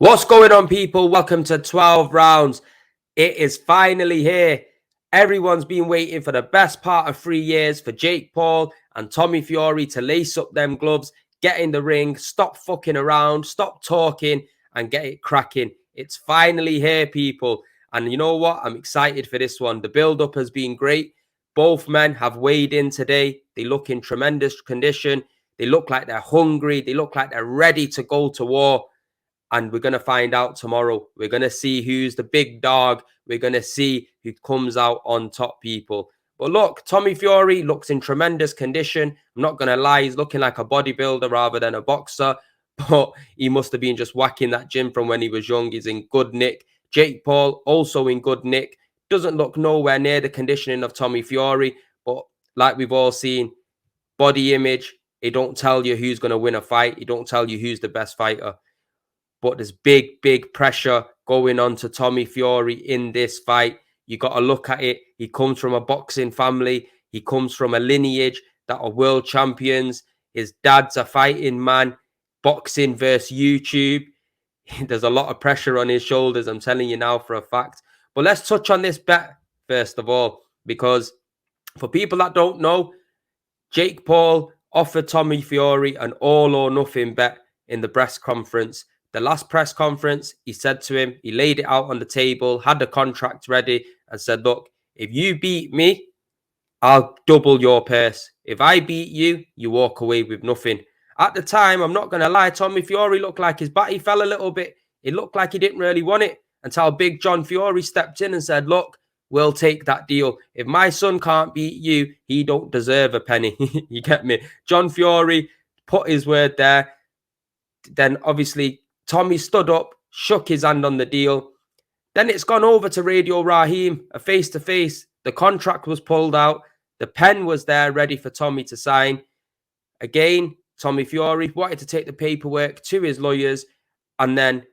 What's going on, people? Welcome to 12 rounds. It is finally here. Everyone's been waiting for the best part of 3 years for Jake Paul and Tommy Fury to lace up them gloves, get in the ring, stop fucking around, stop talking, and get it cracking. It's finally here, people. And you know what? I'm excited for this one. The build-up has been great. Both men have weighed in today. They look in tremendous condition. They look like they're hungry. They look like they're ready to go to war. And we're going to find out tomorrow. We're going to see who's the big dog. We're going to see who comes out on top, people. But look, Tommy Fury looks in tremendous condition. I'm not going to lie. He's looking like a bodybuilder rather than a boxer. But he must have been just whacking that gym from when he was young. He's in good nick. Jake Paul also in good nick. Doesn't look nowhere near the conditioning of Tommy Fury. But like we've all seen, body image, it don't tell you who's going to win a fight. It don't tell you who's the best fighter. But there's big pressure going on to Tommy Fury in this fight. You got to look at it. He comes from a boxing family. He comes from a lineage that are world champions. His dad's a fighting man. Boxing versus YouTube. There's a lot of pressure on his shoulders, I'm telling you now for a fact. But let's touch on this bet first of all, because for people that don't know, Jake Paul offered Tommy Fury an all or nothing bet in the press conference. The last press conference, he said to him, he laid it out on the table, had the contract ready, and said, look, if you beat me, I'll double your purse. If I beat you, you walk away with nothing. At the time, I'm not going to lie, Tommy Fury looked like his batty fell a little bit. It looked like he didn't really want it until Big John Fury stepped in and said, look, we'll take that deal. If my son can't beat you, he don't deserve a penny. You get me? John Fury put his word there. Then obviously Tommy stood up, shook his hand on the deal. Then it's gone over to Radio Raheem, a face-to-face. The contract was pulled out. The pen was there ready for Tommy to sign. Again, Tommy Fury wanted to take the paperwork to his lawyers and then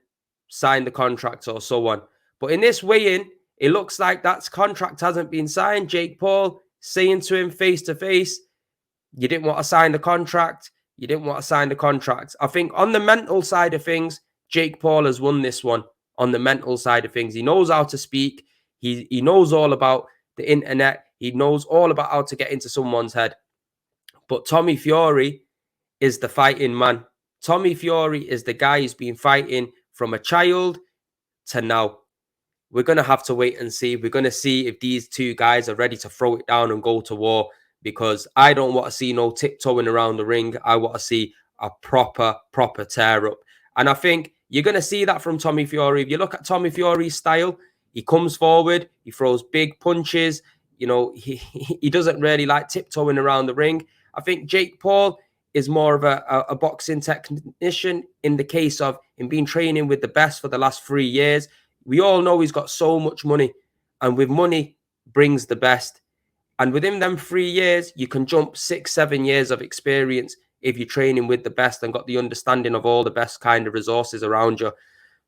sign the contract or so on. But in this weigh-in, it looks like that contract hasn't been signed. Jake Paul saying to him face-to-face, you didn't want to sign the contract. You didn't want to sign the contract. I think on the mental side of things, Jake Paul has won this one. On the mental side of things, he knows how to speak. He knows all about the internet. He knows all about how to get into someone's head. But Tommy Fury is the fighting man. Tommy Fury is the guy who's been fighting from a child to now. We're going to have to wait and see. We're going to see if these two guys are ready to throw it down and go to war, because I don't want to see no tiptoeing around the ring. I want to see a proper tear up. And I think you're going to see that from Tommy Fury. If you look at Tommy Fury's style, he comes forward, he throws big punches. You know, he doesn't really like tiptoeing around the ring. I think Jake Paul is more of a boxing technician in the case of him being training with the best for the last 3 years. We all know he's got so much money, and with money brings the best. And within them 3 years, you can jump 6-7 years of experience if you're training with the best and got the understanding of all the best kind of resources around you.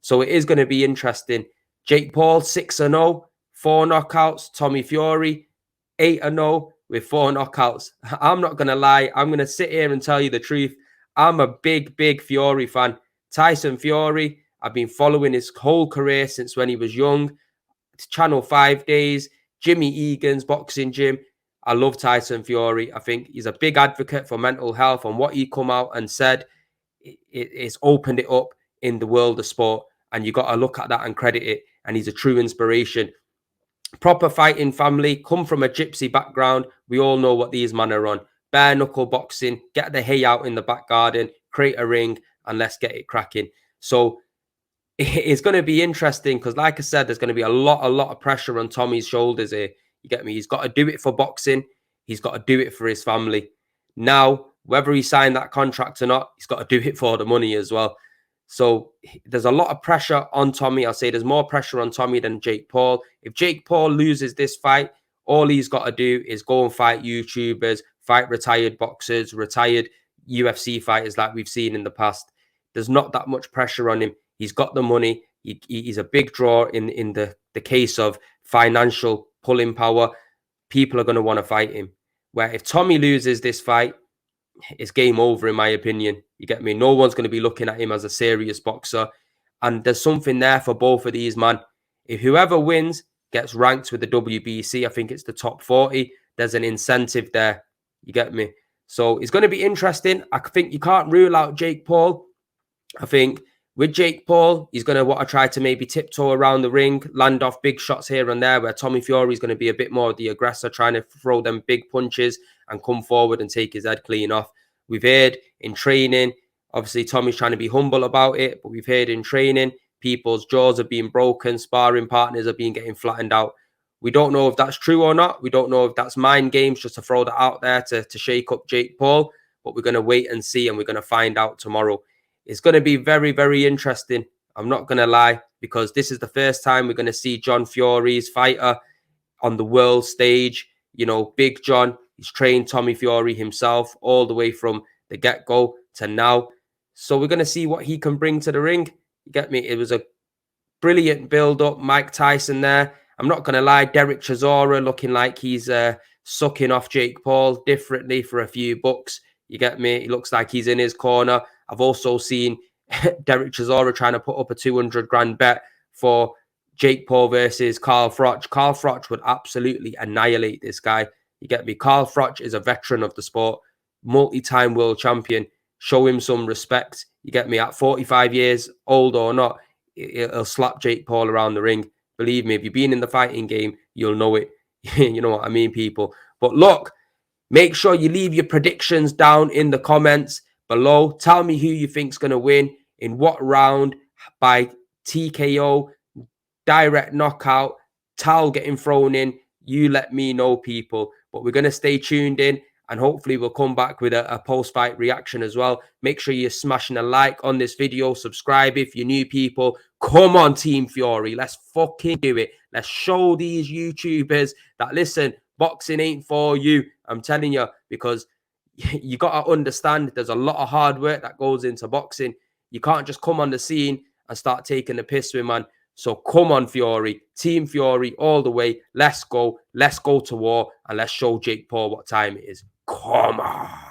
So it is going to be interesting. Jake Paul, 6-0, 4 knockouts. Tommy Fury, 8-0 with 4 knockouts. I'm not going to lie. I'm going to sit here and tell you the truth. I'm a big Fury fan. Tyson Fury, I've been following his whole career since when he was young. Channel 5 days, Jimmy Egan's boxing gym. I love Tyson Fury. I think he's a big advocate for mental health, and what he come out and said, it's opened it up in the world of sport, and you got to look at that and credit it. And he's a true inspiration. Proper fighting family, come from a gypsy background. We all know what these men are on. Bare knuckle boxing, get the hay out in the back garden, create a ring, and let's get it cracking. So it's going to be interesting because, like I said, there's going to be a lot of pressure on Tommy's shoulders here. You get me? He's got to do it for boxing. He's got to do it for his family. Now, whether he signed that contract or not, he's got to do it for the money as well. So there's a lot of pressure on Tommy. I'll say there's more pressure on Tommy than Jake Paul. If Jake Paul loses this fight, all he's got to do is go and fight YouTubers, fight retired boxers, retired UFC fighters like we've seen in the past. There's not that much pressure on him. He's got the money. He's a big draw in the case of financial pulling power. People are going to want to fight him. Where if Tommy loses this fight, it's game over, in my opinion. You get me? No one's going to be looking at him as a serious boxer. And there's something there for both of these, man. If whoever wins gets ranked with the WBC, I think it's the top 40, there's an incentive there. You get me? So it's going to be interesting. I think you can't rule out Jake Paul. I think with Jake Paul, he's going to want to try to maybe tiptoe around the ring, land off big shots here and there, where Tommy Fury is going to be a bit more of the aggressor, trying to throw them big punches and come forward and take his head clean off. We've heard in training, obviously Tommy's trying to be humble about it, but we've heard in training, people's jaws are being broken, sparring partners are being getting flattened out. We don't know if that's true or not. We don't know if that's mind games just to throw that out there to shake up Jake Paul, but we're going to wait and see, and we're going to find out tomorrow. It's going to be very, very interesting. I'm not going to lie, because this is the first time we're going to see John Fury's fighter on the world stage. You know, Big John, he's trained Tommy Fury himself all the way from the get-go to now. So we're going to see what he can bring to the ring. You get me? It was a brilliant build-up. Mike Tyson there. I'm not going to lie, Derek Chisora looking like he's sucking off Jake Paul differently for a few bucks. You get me? It looks like he's in his corner. I've also seen Derek Chisora trying to put up a 200 grand bet for Jake Paul versus Carl Froch. Carl Froch would absolutely annihilate this guy. You get me? Carl Froch is a veteran of the sport, multi-time world champion. Show him some respect. You get me? At 45 years old or not, he'll slap Jake Paul around the ring. Believe me, if you've been in the fighting game, you'll know it. You know what I mean, people? But look, make sure you leave your predictions down in the comments below. Tell me who you think's going to win, in what round, by TKO, direct knockout, towel getting thrown in. You let me know, people. But we're going to stay tuned in, and hopefully we'll come back with a post-fight reaction as well. Make sure you're smashing a like on this video. Subscribe if you're new, people. Come on, Team Fury. Let's fucking do it. Let's show these YouTubers that, listen, boxing ain't for you. I'm telling you, because you got to understand there's a lot of hard work that goes into boxing. You can't just come on the scene and start taking the piss with, man. So come on, Fury. Team Fury all the way. Let's go. Let's go to war, and let's show Jake Paul what time it is. Come on.